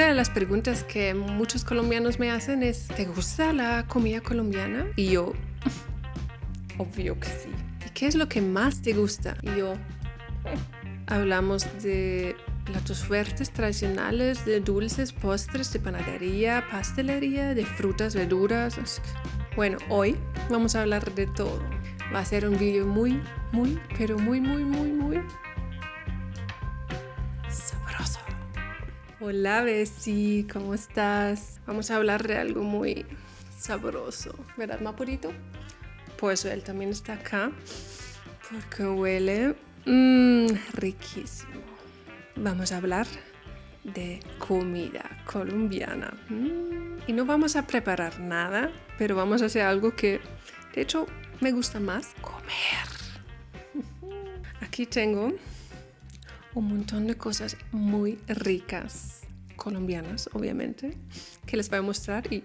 Una de las preguntas que muchos colombianos me hacen es, ¿te gusta la comida colombiana? Y yo, obvio que sí. ¿Y qué es lo que más te gusta? Y yo, hablamos de platos fuertes tradicionales, de dulces, postres, de panadería, pastelería, de frutas, verduras. Bueno, hoy vamos a hablar de todo. Va a ser un video muy sabroso. Hola, Bessie, ¿cómo estás? Vamos a hablar de algo muy sabroso, ¿verdad, Mapurito? Pues él también está acá porque huele riquísimo. Vamos a hablar de comida colombiana. Y no vamos a preparar nada, pero vamos a hacer algo que, de hecho, me gusta más: comer. Aquí tengo un montón de cosas muy ricas, colombianas, obviamente, que les voy a mostrar y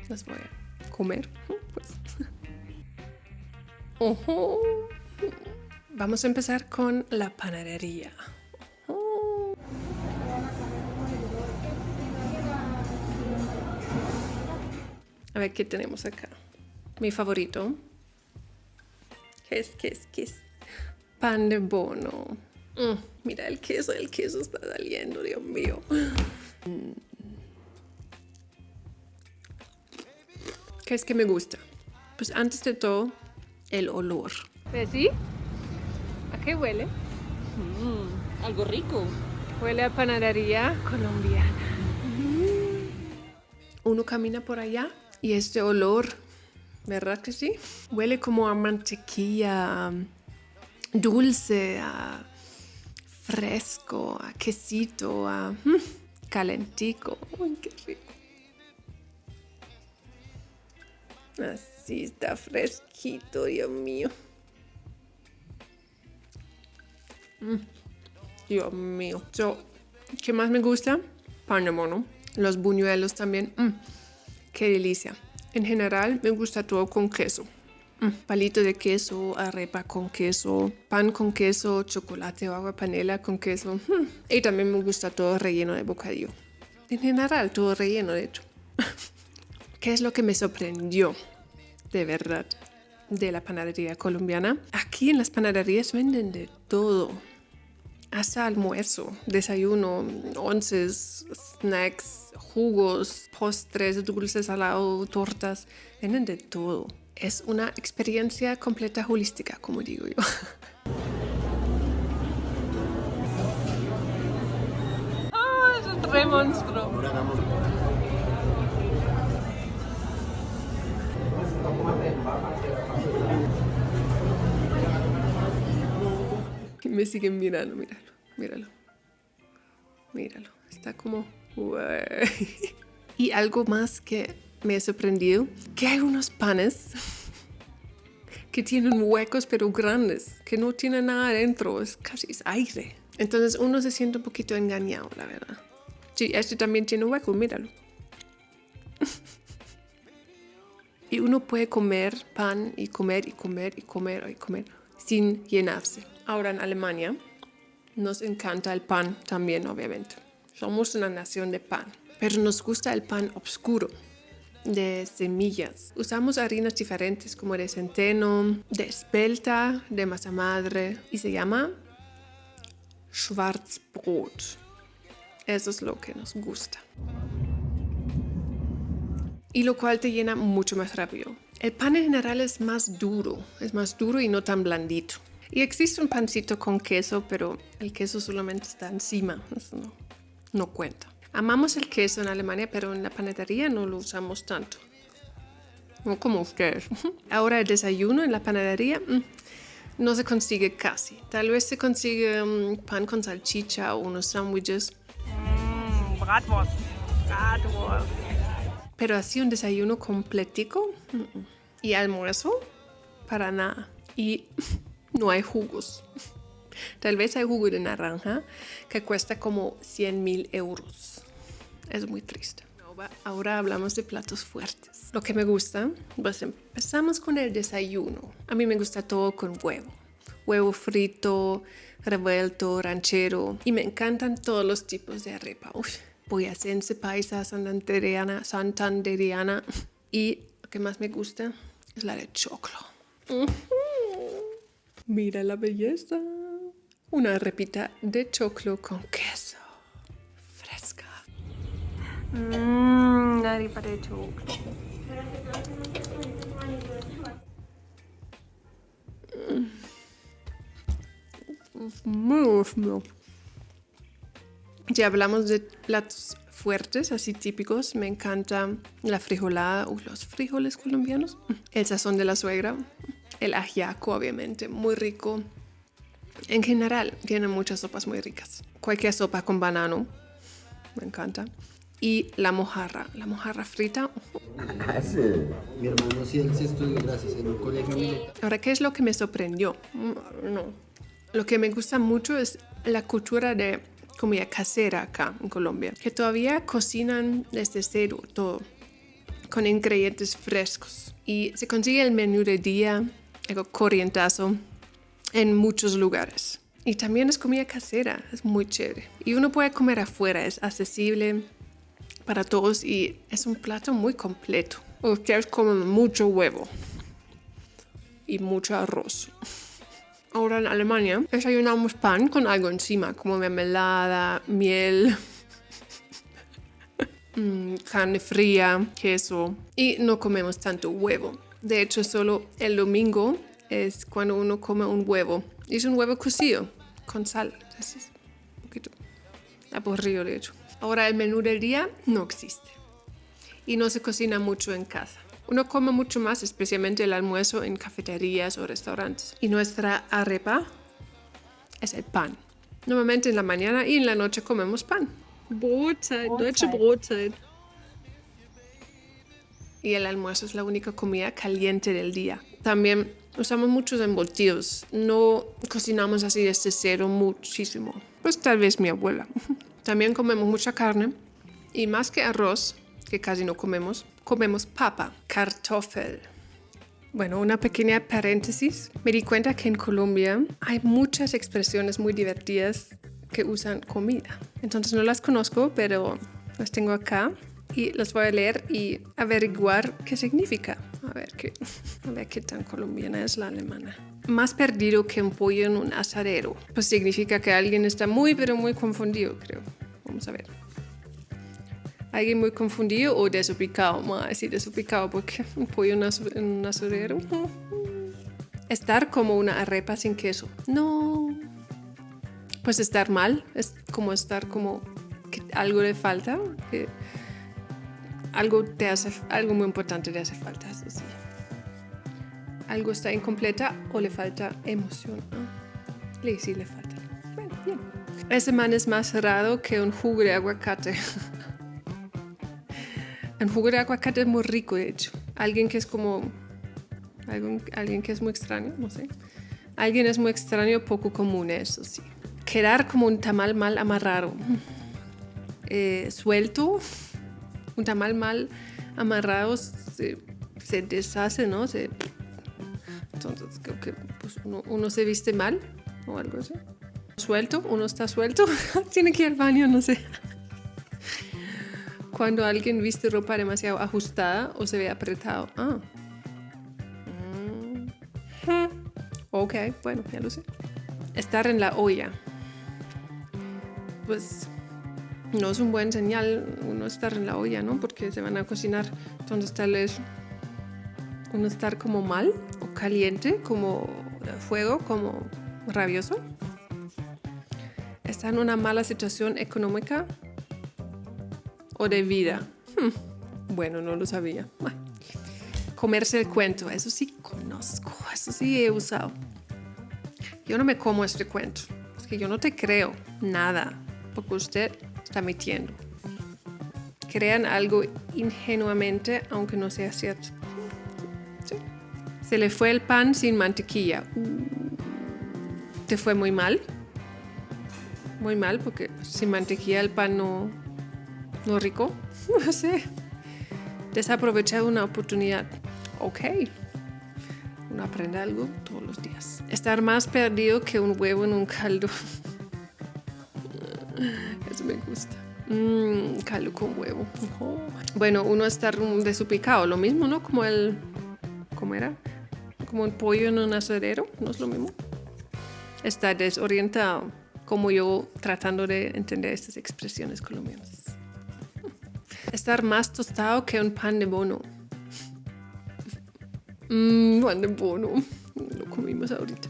las voy a comer, pues. Vamos a empezar con la panadería. A ver qué tenemos acá. Mi favorito. ¿Qué es? Pan de bono. Mira el queso está saliendo, Dios mío. ¿Qué es que me gusta? Pues antes de todo, el olor. ¿Sí? ¿A qué huele? Algo rico. Huele a panadería colombiana. Uno camina por allá y este olor, ¿verdad que sí? Huele como a mantequilla, dulce, a fresco, a quesito, a calentico. ¡Uy, qué rico! Así está fresquito, Dios mío. Dios mío. ¿Qué más me gusta? Pan de bono. Los buñuelos también. Qué delicia. En general me gusta todo con queso. Palito de queso, arepa con queso, pan con queso, chocolate o agua panela con queso. Y también me gusta todo relleno de bocadillo. En general, todo relleno, de hecho. ¿Qué es lo que me sorprendió, de verdad, de la panadería colombiana? Aquí en las panaderías venden de todo. Hasta almuerzo, desayuno, onces, snacks, jugos, postres, dulces, salado, tortas. Venden de todo. Es una experiencia completa holística, como digo yo. Es un re monstruo. Me siguen mirando, míralo. Está como... Y algo más que me ha sorprendido, que hay unos panes que tienen huecos pero grandes, que no tienen nada adentro, es aire. Entonces uno se siente un poquito engañado, la verdad. Sí, este también tiene hueco, míralo. Y uno puede comer pan y comer sin llenarse. Ahora en Alemania nos encanta el pan también, obviamente. Somos una nación de pan, pero nos gusta el pan oscuro, de semillas. Usamos harinas diferentes como de centeno, de espelta, de masa madre y se llama Schwarzbrot. Eso es lo que nos gusta. Y lo cual te llena mucho más rápido. El pan en general es más duro y no tan blandito. Y existe un pancito con queso, pero el queso solamente está encima, eso no cuenta. Amamos el queso en Alemania, pero en la panadería no lo usamos tanto. No como ustedes. Ahora el desayuno en la panadería no se consigue casi. Tal vez se consigue pan con salchicha o unos sándwiches. Bratwurst. Pero así un desayuno completico. Y almuerzo, para nada. Y no hay jugos. Tal vez hay jugo de naranja que cuesta como 100.000 euros. Es muy triste. Ahora hablamos de platos fuertes. Lo que me gusta, pues empezamos con el desayuno. A mí me gusta todo con huevo. Huevo frito, revuelto, ranchero. Y me encantan todos los tipos de arepa. boyacense, paisa, santanderiana. Y lo que más me gusta es la de choclo. Mira la belleza. Una arepita de choclo con queso. Fresca. Una arepa de choclo. Ya hablamos de platos fuertes, así típicos. Me encanta la frijolada o los frijoles colombianos. El sazón de la suegra. El ajiaco, obviamente, muy rico. En general, tienen muchas sopas muy ricas. Cualquier sopa con banano, me encanta. Y la mojarra frita. Mi hermano sí, él sí estudió, gracias, en un colegio militar. Ahora, ¿qué es lo que me sorprendió? No. Lo que me gusta mucho es la cultura de comida casera acá en Colombia, que todavía cocinan desde cero todo, con ingredientes frescos. Y se consigue el menú de día, algo corrientazo, en muchos lugares. Y también es comida casera, es muy chévere. Y uno puede comer afuera, es accesible para todos y es un plato muy completo. Ustedes comen mucho huevo y mucho arroz. Ahora en Alemania desayunamos pan con algo encima, como mermelada, miel, carne fría, queso. Y no comemos tanto huevo. De hecho, solo el domingo es cuando uno come un huevo. Y es un huevo cocido con sal. Es un poquito aburrido, de hecho. Ahora el menú del día no existe. Y no se cocina mucho en casa. Uno come mucho más, especialmente el almuerzo en cafeterías o restaurantes. Y nuestra arepa es el pan. Normalmente en la mañana y en la noche comemos pan. Brotzeit, deutsche Brotzeit. Y el almuerzo es la única comida caliente del día. También usamos muchos embutidos. No cocinamos así desde cero muchísimo. Pues tal vez mi abuela. También comemos mucha carne. Y más que arroz, que casi no comemos papa, Kartoffel. Bueno, una pequeña paréntesis. Me di cuenta que en Colombia hay muchas expresiones muy divertidas que usan comida. Entonces no las conozco, pero las tengo acá y las voy a leer y averiguar qué significa. A ver qué tan colombiana es la alemana. Más perdido que un pollo en un asadero. Pues significa que alguien está muy, pero muy confundido, creo. Vamos a ver. Alguien muy confundido o desubicado. Vamos a decir desubicado porque un pollo en un asadero. Estar como una arepa sin queso. No. Pues estar mal. Es como estar como que algo le falta. Que algo muy importante te hace falta. Eso sí. Algo está incompleta o le falta emoción. Sí, le falta. Bueno, bien. Ese man es más raro que un jugo de aguacate. El jugo de aguacate es muy rico, de hecho. Alguien que es como... Alguien que es muy extraño, no sé. Alguien es muy extraño, poco común, eso sí. Quedar como un tamal mal amarrado. Suelto. Un tamal mal amarrado se deshace, ¿no? Entonces creo que pues, uno se viste mal o algo así. Suelto, uno está suelto. Tiene que ir al baño, no sé. Cuando alguien viste ropa demasiado ajustada o se ve apretado. Ok, bueno, ya lo sé. Estar en la olla. Pues no es un buen señal uno estar en la olla, ¿no? Porque se van a cocinar. Entonces tal vez uno estar como mal o caliente, como fuego, como rabioso. Está en una mala situación económica o de vida. Bueno, no lo sabía. Comerse el cuento, eso sí conozco, eso sí he usado. Yo no me como este cuento, es que yo no te creo nada, porque usted está mintiendo. Crean algo ingenuamente, aunque no sea cierto. Sí. Se le fue el pan sin mantequilla. ¿Te fue muy mal? Muy mal, porque sin mantequilla el pan no rico. No sé. Desaprovechar una oportunidad. Ok. Uno aprende algo todos los días. Estar más perdido que un huevo en un caldo. Eso me gusta. Caldo con huevo. Oh. Bueno, uno está desuplicado, lo mismo, ¿no? Como ¿cómo era? Como un pollo en un asadero, ¿no es lo mismo? Está desorientado, como yo tratando de entender estas expresiones colombianas. Estar más tostado que un pan de bono. Pan de bono. Lo comimos ahorita.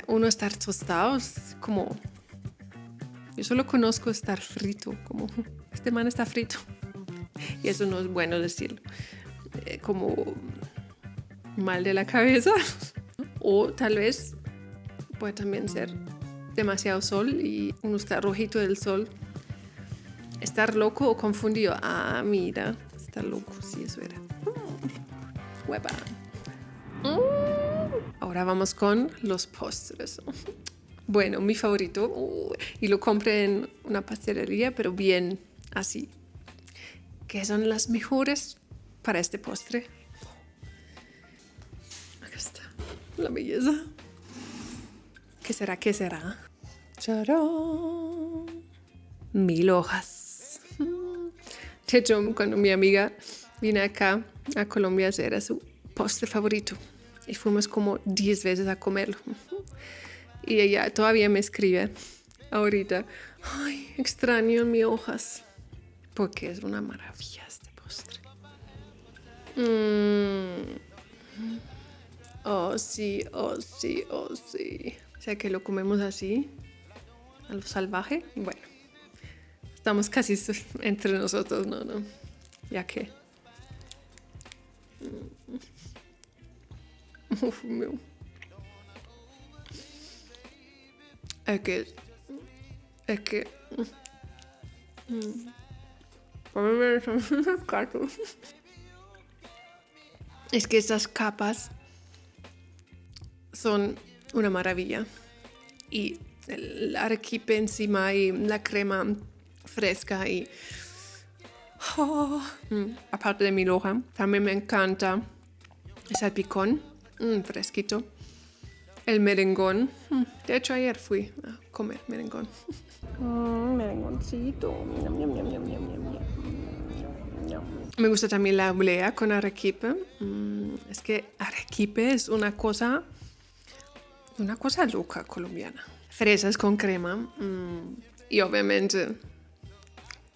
Uno estar tostado es como... Yo solo conozco estar frito, como este man está frito. Y eso no es bueno decirlo. Como mal de la cabeza. O tal vez puede también ser demasiado sol y uno está rojito del sol. Estar loco o confundido. Ah, mira, estar loco, sí, eso era. Hueva. Ahora vamos con los postres. Bueno, mi favorito, y lo compré en una pastelería, pero bien así. ¿Qué son las mejores para este postre? Acá está, la belleza. ¿Qué será? ¿Qué será? ¡Charán! 1000 hojas. De hecho, cuando mi amiga vino acá a Colombia, ese era su postre favorito. Y fuimos como 10 veces a comerlo. Y ella todavía me escribe ahorita, ay, extraño 1000 hojas. Porque es una maravilla este postre. Oh, sí, oh, sí, oh, sí. O sea que lo comemos así, a lo salvaje. Bueno, estamos casi entre nosotros, ¿no? Ya que... Uf, meu. Es que es que estas capas son una maravilla y el arequipe encima y la crema fresca y aparte de 1000 hojas también me encanta el salpicón fresquito. El merengón. De hecho, ayer fui a comer merengón. Merengoncito. Me gusta también la oblea con arequipe. Es que arequipe es una cosa loca colombiana. Fresas con crema. Y obviamente,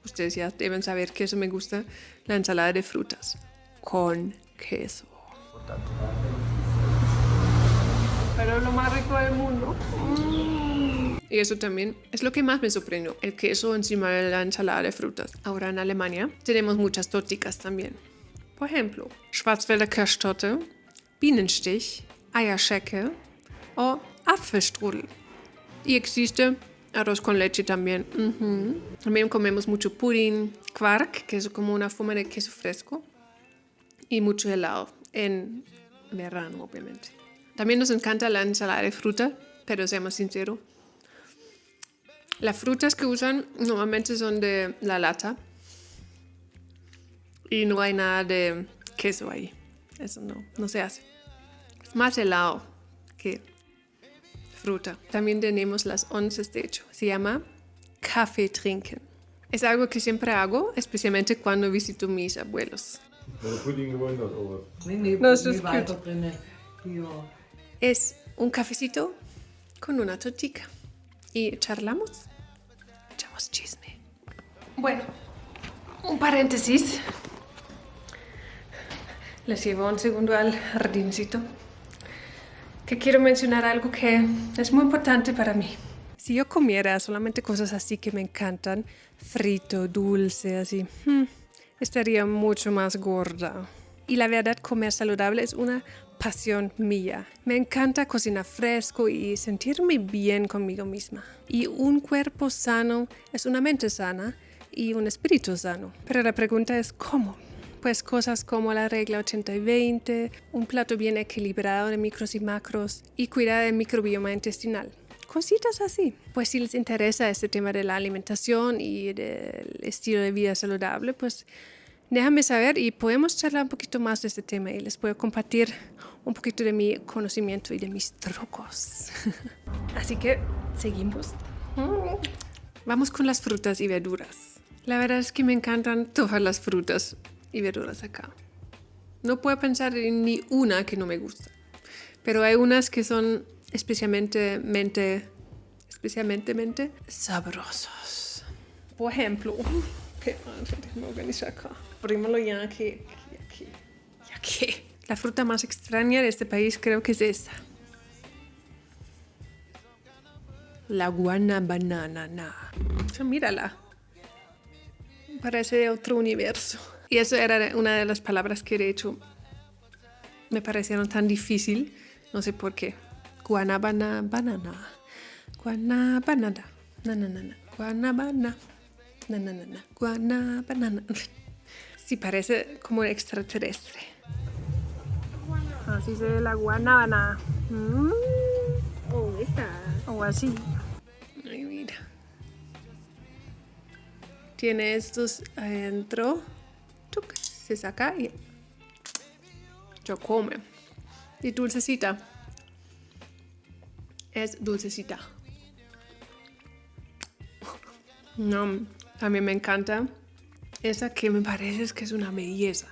ustedes ya deben saber que eso me gusta. La ensalada de frutas con queso. Pero lo más rico del mundo. Y eso también es lo que más me sorprendió, el queso encima de la ensalada de frutas. Ahora en Alemania tenemos muchas tortitas también. Por ejemplo, Schwarzwälder Kirschtorte, Bienenstich, Eierschecke o Apfelstrudel. Y existe arroz con leche también. También comemos mucho pudding, Quark, que es como una forma de queso fresco. Y mucho helado en verano, obviamente. También nos encanta la ensalada de fruta, pero seamos sinceros. Las frutas que usan normalmente son de la lata. Y no hay nada de queso ahí. Eso no se hace. Es más helado que fruta. También tenemos las onces, de hecho. Se llama Kaffee trinken. Es algo que siempre hago, especialmente cuando visito a mis abuelos. No, eso es cute. Es un cafecito con una tortica. Y charlamos. Echamos chisme. Bueno, un paréntesis. Les llevo un segundo al jardincito. Que quiero mencionar algo que es muy importante para mí. Si yo comiera solamente cosas así que me encantan, frito, dulce, así, estaría mucho más gorda. Y la verdad, comer saludable es una pasión mía. Me encanta cocinar fresco y sentirme bien conmigo misma. Y un cuerpo sano es una mente sana y un espíritu sano. Pero la pregunta es ¿cómo? Pues cosas como la regla 80-20, un plato bien equilibrado de micros y macros y cuidar del microbioma intestinal. Cositas así. Pues si les interesa este tema de la alimentación y del estilo de vida saludable, pues déjame saber y podemos charlar un poquito más de este tema y les puedo compartir un poquito de mi conocimiento y de mis trucos. Así que seguimos. Vamos con las frutas y verduras. La verdad es que me encantan todas las frutas y verduras acá. No puedo pensar en ni una que no me gusta. Pero hay unas que son especialmente sabrosos. Por ejemplo, ¿qué tengo que organizar acá? Primero ya que. La fruta más extraña de este país creo que es esa. La guanabanana. Mírala. Parece de otro universo. Y eso era una de las palabras que de hecho me parecieron tan difícil. No sé por qué. Guanabana, banana. Guanabanana. Nananana. Guanabana. Nananana. Guanabanana. Sí, parece como extraterrestre. Así se ve la guanábana. Oh, esta. O así. Ay, mira. Tiene estos adentro. Tuc, se saca y se come. Y dulcecita. Es dulcecita. No, también me encanta. Esa que me parece que es una belleza.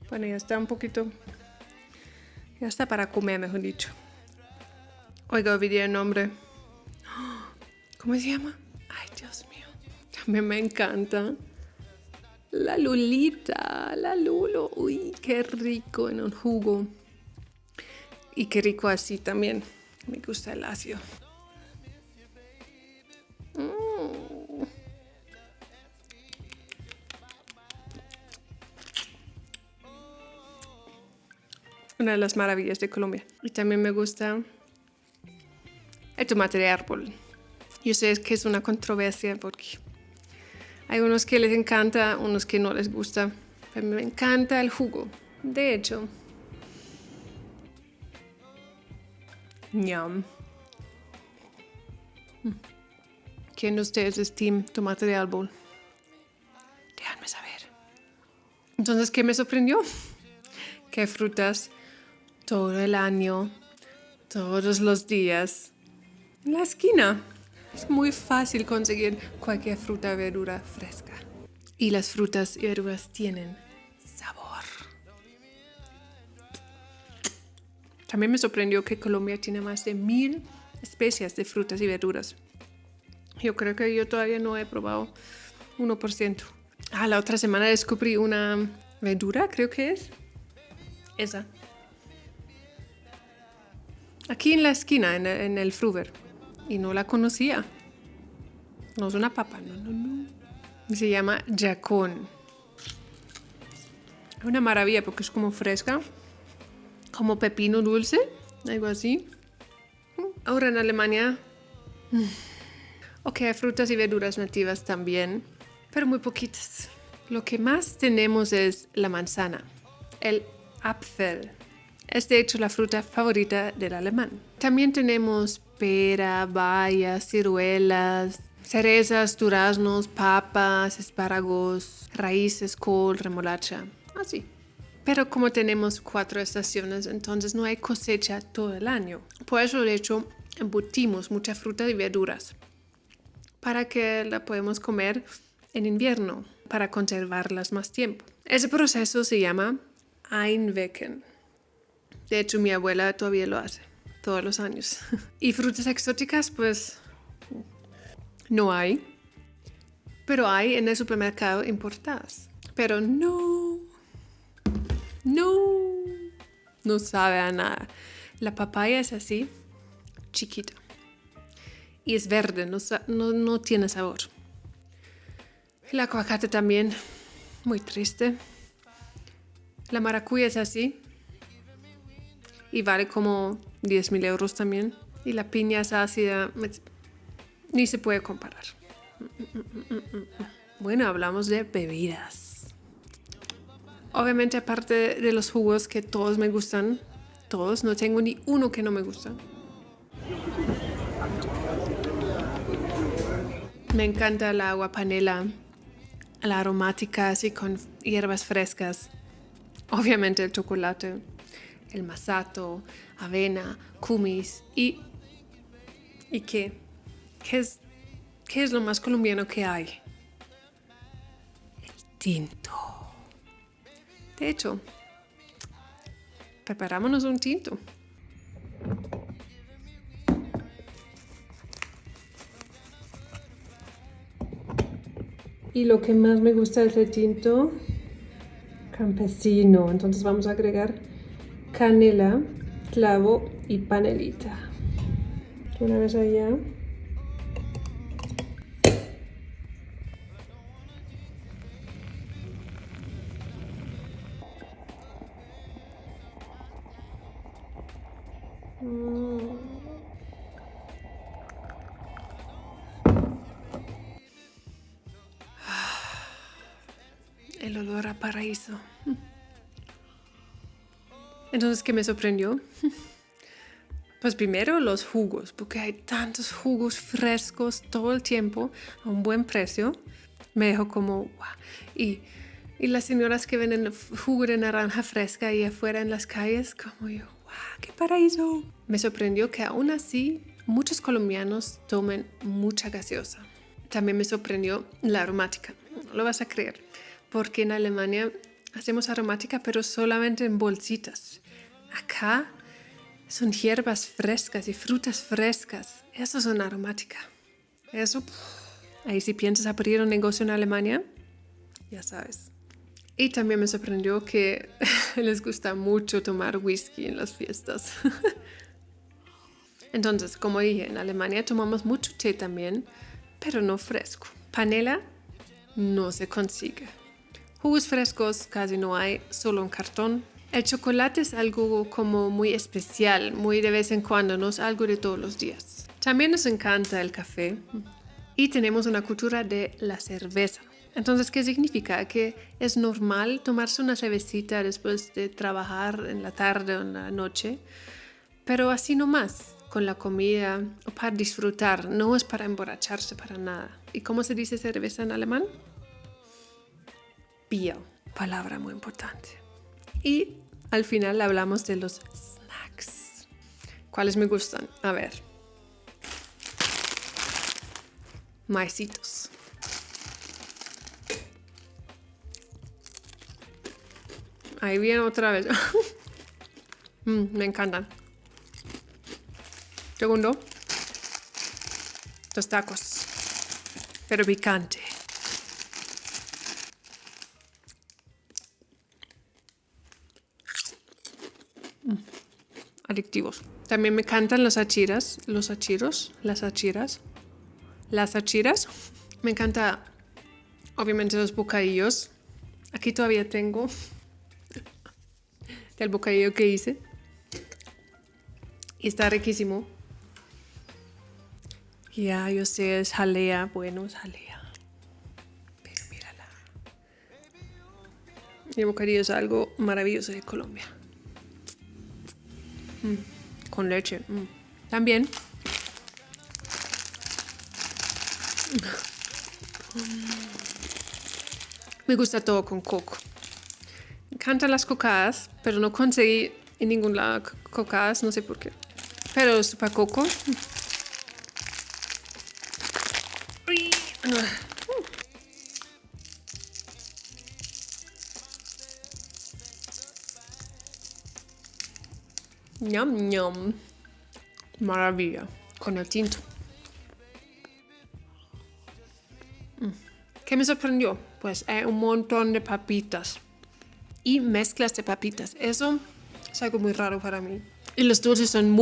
Bueno, ya está un poquito. Ya está para comer, mejor dicho. Oiga, olvidé el nombre. ¿Cómo se llama? Ay, Dios mío. También me encanta. La lulita, la lulo. Uy, qué rico en un jugo. Y qué rico así también. Me gusta el ácido. Una de las maravillas de Colombia. Y también me gusta el tomate de árbol. Yo sé que es una controversia porque hay unos que les encanta, unos que no les gusta. Pero me encanta el jugo. De hecho, ñam. ¿Quién de ustedes es team tomate de árbol? Déjame saber. Entonces, ¿qué me sorprendió? Que hay frutas todo el año, todos los días, en la esquina. Es muy fácil conseguir cualquier fruta o verdura fresca. Y las frutas y verduras tienen sabor. También me sorprendió que Colombia tiene más de 1000 especies de frutas y verduras. Yo creo que yo todavía no he probado 1%. La otra semana descubrí una verdura, creo que es. Esa. Aquí en la esquina, en el Fruver. Y no la conocía. No es una papa, no. Se llama yacón. Es una maravilla porque es como fresca. Como pepino dulce. Algo así. Ahora en Alemania. Ok, hay frutas y verduras nativas también. Pero muy poquitas. Lo que más tenemos es la manzana. El Apfel. Es de hecho la fruta favorita del alemán. También tenemos pera, bayas, ciruelas, cerezas, duraznos, papas, espárragos, raíces, col, remolacha. Así. Pero como tenemos 4 estaciones, entonces no hay cosecha todo el año. Por eso, de hecho, embutimos mucha fruta y verduras para que la podamos comer en invierno, para conservarlas más tiempo. Ese proceso se llama Einwecken. De hecho, mi abuela todavía lo hace, todos los años. Y frutas exóticas, pues, no hay. Pero hay en el supermercado importadas. Pero no sabe a nada. La papaya es así, chiquita. Y es verde, no tiene sabor. El aguacate también, muy triste. La maracuya es así. Y vale como 10.000 euros también. Y la piña es ácida. Ni se puede comparar. Bueno, hablamos de bebidas. Obviamente, aparte de los jugos que todos me gustan. Todos, no tengo ni uno que no me gusta. Me encanta el agua panela. La aromática así con hierbas frescas. Obviamente el chocolate. El masato, avena, kumis y ¿qué es ¿Qué es lo más colombiano que hay? El tinto. De hecho, preparámonos un tinto. Y lo que más me gusta es el tinto campesino. Entonces vamos a agregar canela, clavo y panelita. Una vez allá. El olor a paraíso. Entonces, ¿qué me sorprendió? Pues primero los jugos, porque hay tantos jugos frescos todo el tiempo a un buen precio. Me dejó como, wow. Y las señoras que venden jugo de naranja fresca ahí afuera en las calles, como yo, wow, qué paraíso. Me sorprendió que aún así muchos colombianos tomen mucha gaseosa. También me sorprendió la aromática, no lo vas a creer, porque en Alemania hacemos aromática pero solamente en bolsitas. Acá son hierbas frescas y frutas frescas. Eso es una aromática. Eso, ahí si piensas abrir un negocio en Alemania, ya sabes. Y también me sorprendió que les gusta mucho tomar whisky en las fiestas. Entonces, como dije, en Alemania tomamos mucho té también, pero no fresco. Panela no se consigue. Jugos frescos casi no hay, solo en cartón. El chocolate es algo como muy especial, muy de vez en cuando, no es algo de todos los días. También nos encanta el café y tenemos una cultura de la cerveza. Entonces, ¿qué significa? Que es normal tomarse una cervecita después de trabajar en la tarde o en la noche, pero así nomás, con la comida o para disfrutar, no es para emborracharse para nada. ¿Y cómo se dice cerveza en alemán? Bier, palabra muy importante. Y al final hablamos de los snacks. ¿Cuáles me gustan? A ver. Maicitos. Ahí viene otra vez. Me encantan. Segundo. Los tacos. Pero picante. Adictivos. También me encantan las achiras. Las achiras. Me encanta, obviamente, los bocadillos. Aquí todavía tengo del bocadillo que hice. Y está riquísimo. Ya, yo sé, es jalea. Bueno, es jalea. Pero mírala. El bocadillo es algo maravilloso de Colombia. Con leche. También. Me gusta todo con coco. Me encantan las cocadas, pero no conseguí en ningún lado cocadas, no sé por qué. Pero para coco. Ñam, ñam. Maravilla. Con el tinto. ¿Qué me sorprendió? Pues hay un montón de papitas. Y mezclas de papitas. Eso es algo muy raro para mí. Y los dulces son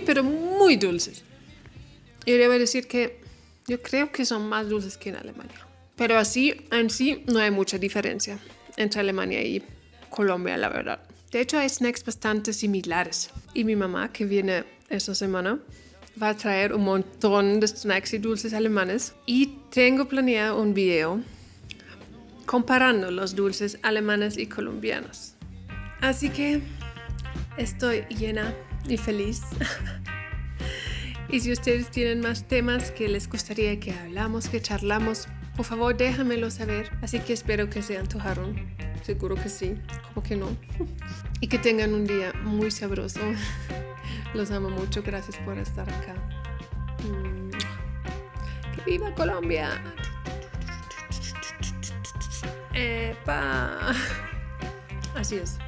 pero muy dulces. Yo debo decir que yo creo que son más dulces que en Alemania. Pero así, en sí, no hay mucha diferencia entre Alemania y Colombia, la verdad. De hecho, hay snacks bastante similares. Y mi mamá, que viene esta semana, va a traer un montón de snacks y dulces alemanes. Y tengo planeado un video comparando los dulces alemanes y colombianos. Así que estoy llena y feliz. Y si ustedes tienen más temas que les gustaría que hablamos, que charlamos, por favor déjamelo saber. Así que espero que se antojaron. Seguro que sí, como que no. Y que tengan un día muy sabroso. Los amo mucho, gracias por estar acá. Que ¡Viva Colombia! ¡Epa! Así es.